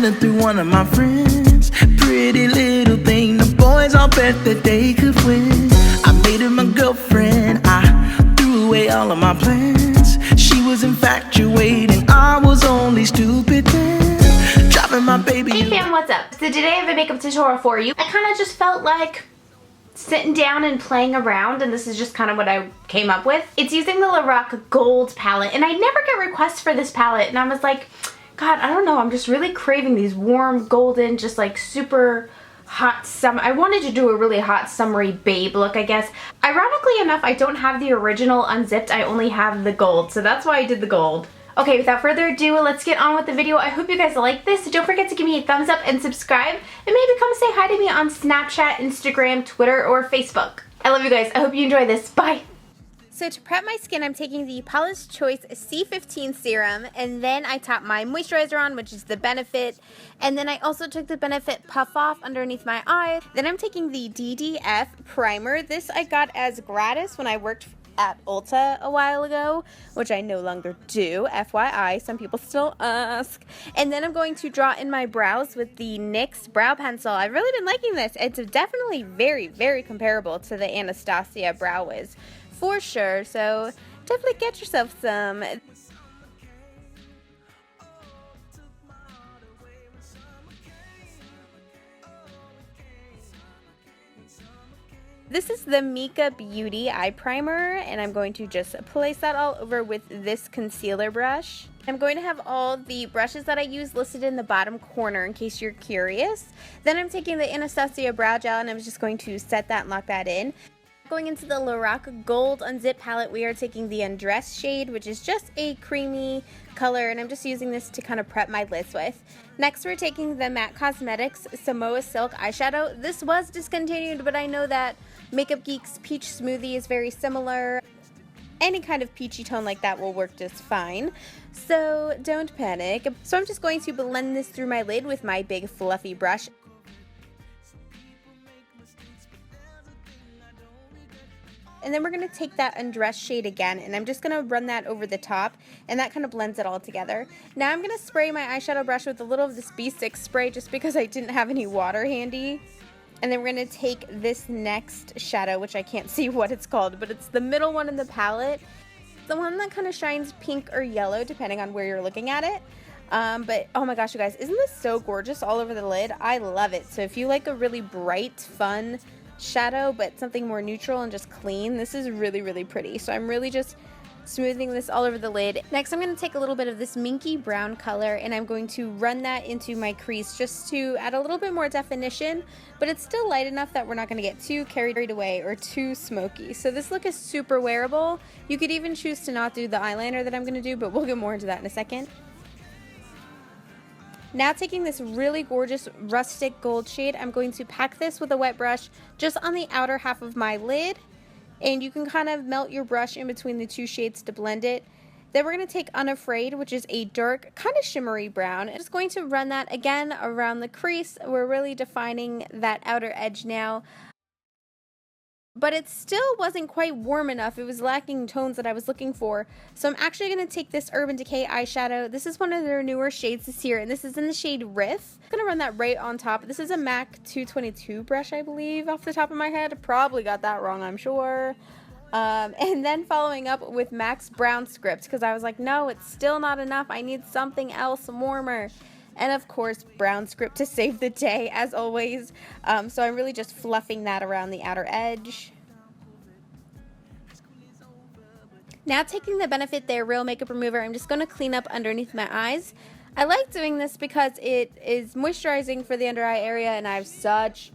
running through one of my friends. Pretty little thing, the boys all bet that they could win. I made her my girlfriend, I threw away all of my plans. She was infatuated, I was only stupid then. Dropping my baby. Hey fam, what's up? So today I have a makeup tutorial for you. I kind of just felt like sitting down and playing around, and this is just kind of what I came up with. It's using the Lorac Gold palette, and I never get requests for this palette, and I was like, God, I don't know, I'm just really craving these warm, golden, just like super hot summer. I wanted to do a really hot summery babe look, I guess. Ironically enough, I don't have the original Unzipped, I only have the gold, so that's why I did the gold. Okay, without further ado, let's get on with the video. I hope you guys like this. Don't forget to give me a thumbs up and subscribe, and maybe come say hi to me on Snapchat, Instagram, Twitter, or Facebook. I love you guys. I hope you enjoy this. Bye! So to prep my skin, I'm taking the Paula's Choice C15 serum, and then I tap my moisturizer on, which is the Benefit, and then I also took the Benefit Puff Off underneath my eye. Then I'm taking the DDF primer. This I got as gratis when I worked at Ulta a while ago, which I no longer do, FYI, some people still ask. And then I'm going to draw in my brows with the NYX brow pencil. I've really been liking this. It's definitely very, very comparable to the Anastasia Brow Wiz, for sure, so definitely get yourself some. This is the Mica Beauty Eye Primer, and I'm going to just place that all over with this concealer brush. I'm going to have all the brushes that I use listed in the bottom corner in case you're curious. Then I'm taking the Anastasia Brow Gel, and I'm just going to set that and lock that in. Going into the Lorac Gold Unzipped palette, we are taking the Undressed shade, which is just a creamy color, and I'm just using this to kind of prep my lids with. Next, we're taking the MAC Cosmetics Samoa Silk eyeshadow. This was discontinued, but I know that Makeup Geek's Peach Smoothie is very similar. Any kind of peachy tone like that will work just fine, so don't panic. So I'm just going to blend this through my lid with my big fluffy brush. And then we're going to take that Undressed shade again, and I'm just going to run that over the top, and that kind of blends it all together. Now I'm going to spray my eyeshadow brush with a little of this B6 spray just because I didn't have any water handy. And then we're going to take this next shadow, which I can't see what it's called, but it's the middle one in the palette. The one that kind of shines pink or yellow depending on where you're looking at it. But oh my gosh, you guys, isn't this so gorgeous all over the lid? I love it. So if you like a really bright, fun shadow but something more neutral and just clean, this is really, really pretty. So I'm really just smoothing this all over the lid. Next, I'm going to take a little bit of this minky brown color, and I'm going to run that into my crease just to add a little bit more definition, but it's still light enough that we're not going to get too carried away or too smoky. So this look is super wearable. You could even choose to not do the eyeliner that I'm going to do, but we'll get more into that in a second. Now taking this really gorgeous rustic gold shade, I'm going to pack this with a wet brush just on the outer half of my lid, and you can kind of melt your brush in between the two shades to blend it. Then we're going to take Unafraid, which is a dark, kind of shimmery brown. I'm just going to run that again around the crease. We're really defining that outer edge now. But it still wasn't quite warm enough. It was lacking tones that I was looking for. So I'm actually going to take this Urban Decay eyeshadow. This is one of their newer shades this year, and this is in the shade Riff. I'm going to run that right on top. This is a MAC 222 brush, I believe, off the top of my head. Probably got that wrong, I'm sure. And then following up with MAC's Brown Script, because I was like, no, it's still not enough. I need something else warmer. And of course, Brown Script to save the day, as always. So I'm really just fluffing that around the outer edge. Now taking the Benefit Their Real Makeup Remover, I'm just going to clean up underneath my eyes. I like doing this because it is moisturizing for the under eye area, and I have such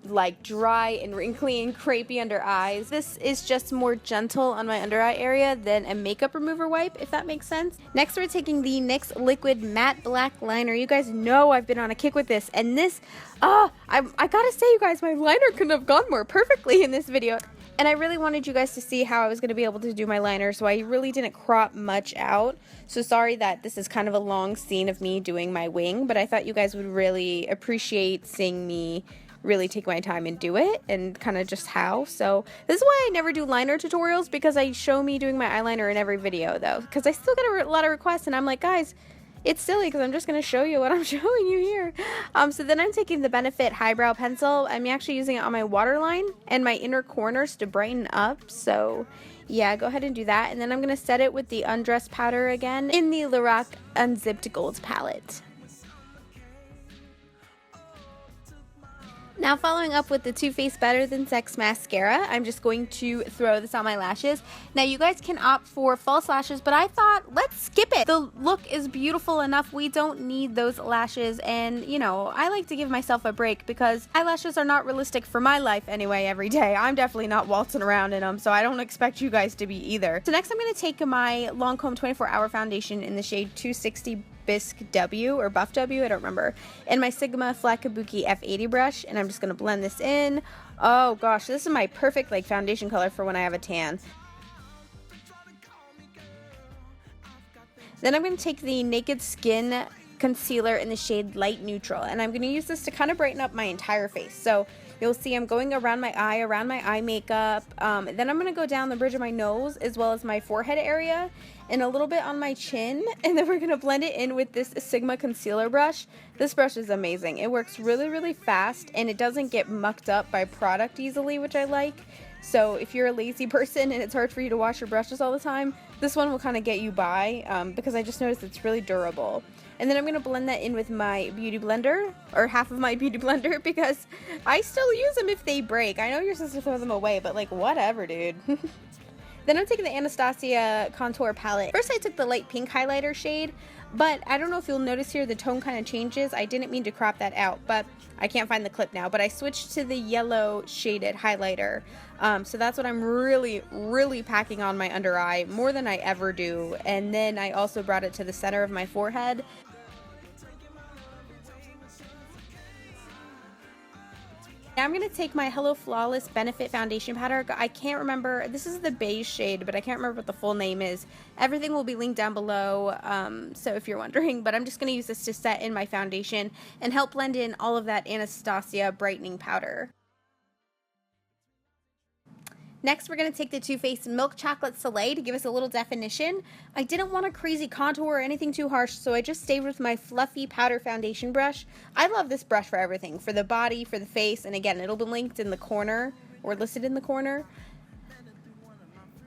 like dry and wrinkly and crepey under eyes. This is just more gentle on my under eye area than a makeup remover wipe, if that makes sense. Next, we're taking the NYX Liquid Matte Black Liner. You guys know I've been on a kick with this, and this, I gotta say, you guys, my liner couldn't have gone more perfectly in this video. And I really wanted you guys to see how I was going to be able to do my liner, so I really didn't crop much out. So sorry that this is kind of a long scene of me doing my wing, but I thought you guys would really appreciate seeing me really take my time and do it, and kind of just how. So this is why I never do liner tutorials, because I show me doing my eyeliner in every video though, because I still get a lot of requests, and I'm like, guys, It's silly because I'm just going to show you what I'm showing you here. So then I'm taking the Benefit Highbrow Pencil. I'm actually using it on my waterline and my inner corners to brighten up. So yeah, go ahead and do that. And then I'm going to set it with the Undressed powder again in the Lorac Unzipped Golds palette. Now following up with the Too Faced Better Than Sex mascara, I'm just going to throw this on my lashes. Now you guys can opt for false lashes, but I thought, let's skip it. The look is beautiful enough. We don't need those lashes, and you know, I like to give myself a break because eyelashes are not realistic for my life anyway every day. I'm definitely not waltzing around in them, so I don't expect you guys to be either. So next I'm going to take my Lancome 24-Hour Foundation in the shade 260 Bisque W or Buff W, I don't remember, and my Sigma Flat Kabuki F80 brush, and I'm just going to blend this in. Oh gosh, this is my perfect like foundation color for when I have a tan. Then I'm going to take the Naked Skin concealer in the shade Light Neutral, and I'm going to use this to kind of brighten up my entire face. So you'll see I'm going around my eye makeup, then I'm going to go down the bridge of my nose as well as my forehead area and a little bit on my chin, and then we're going to blend it in with this Sigma concealer brush. This brush is amazing. It works really fast and it doesn't get mucked up by product easily, which I like. So if you're a lazy person and it's hard for you to wash your brushes all the time, this one will kind of get you by because I just noticed it's really durable. And then I'm going to blend that in with my beauty blender, or half of my beauty blender, because I still use them if they break. I know you're supposed to throw them away, but like whatever, dude. Then I'm taking the Anastasia contour palette. First I took the light pink highlighter shade, but I don't know if you'll notice here the tone kind of changes. I didn't mean to crop that out, but I can't find the clip now. But I switched to the yellow shaded highlighter. So that's what I'm really packing on my under eye, more than I ever do. And then I also brought it to the center of my forehead. Now I'm going to take my Hello Flawless Benefit Foundation Powder. I can't remember, this is the beige shade, but I can't remember what the full name is. Everything will be linked down below, so if you're wondering, but I'm just going to use this to set in my foundation and help blend in all of that Anastasia brightening powder. Next, we're going to take the Too Faced Milk Chocolate Soleil to give us a little definition. I didn't want a crazy contour or anything too harsh, so I just stayed with my fluffy powder foundation brush. I love this brush for everything, for the body, for the face, and again, it'll be linked in the corner, or listed in the corner.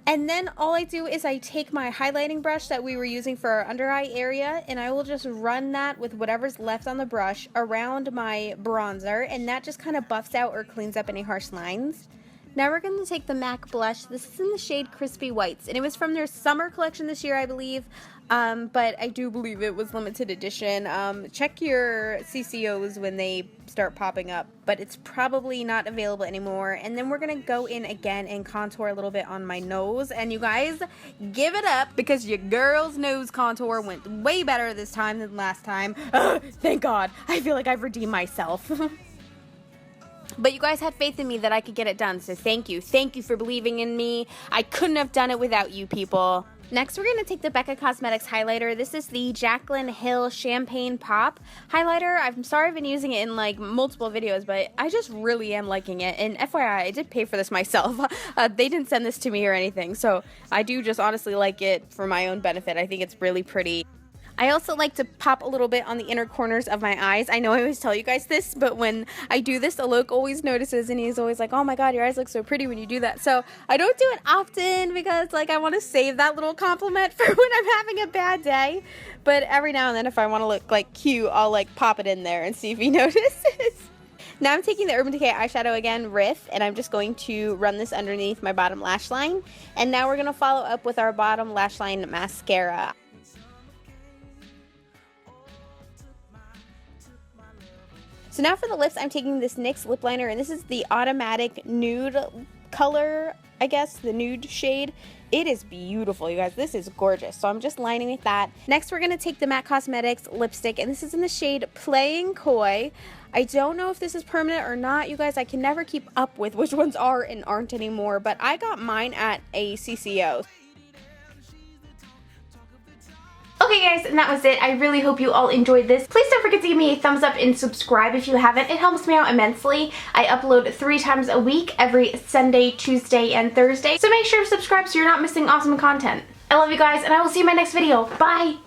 And then all I do is I take my highlighting brush that we were using for our under eye area, and I will just run that with whatever's left on the brush around my bronzer, and that just kind of buffs out or cleans up any harsh lines. Now we're going to take the MAC blush. This is in the shade Crispy Whites, and it was from their summer collection this year, I believe, but I do believe it was limited edition. Check your CCOs when they start popping up, but it's probably not available anymore. And then we're going to go in again and contour a little bit on my nose, and you guys, give it up, because your girl's nose contour went way better this time than last time. Thank God. I feel like I've redeemed myself. But you guys had faith in me that I could get it done, so thank you. Thank you for believing in me. I couldn't have done it without you people. Next, we're going to take the BECCA Cosmetics highlighter. This is the Jaclyn Hill Champagne Pop highlighter. I'm sorry I've been using it in like multiple videos, but I just really am liking it. And FYI, I did pay for this myself. They didn't send this to me or anything, so I do just honestly like it for my own benefit. I think it's really pretty. I also like to pop a little bit on the inner corners of my eyes. I know I always tell you guys this, but when I do this, Alok always notices, and he's always like, oh my god, your eyes look so pretty when you do that. So I don't do it often because like I want to save that little compliment for when I'm having a bad day. But every now and then, if I want to look like cute, I'll like pop it in there and see if he notices. Now I'm taking the Urban Decay eyeshadow again, Riff, and I'm just going to run this underneath my bottom lash line. And now we're going to follow up with our bottom lash line mascara. So now for the lips, I'm taking this NYX lip liner, and this is the Automatic Nude color, I guess, the nude shade. It is beautiful, you guys. This is gorgeous. So I'm just lining with that. Next, we're going to take the MAC Cosmetics lipstick, and this is in the shade Playing Coy. I don't know if this is permanent or not, you guys. I can never keep up with which ones are and aren't anymore, but I got mine at a CCO. Okay guys, and that was it. I really hope you all enjoyed this. Please don't forget to give me a thumbs up and subscribe if you haven't. It helps me out immensely. I upload 3 times a week, every Sunday, Tuesday, and Thursday. So make sure to subscribe so you're not missing awesome content. I love you guys, and I will see you in my next video. Bye!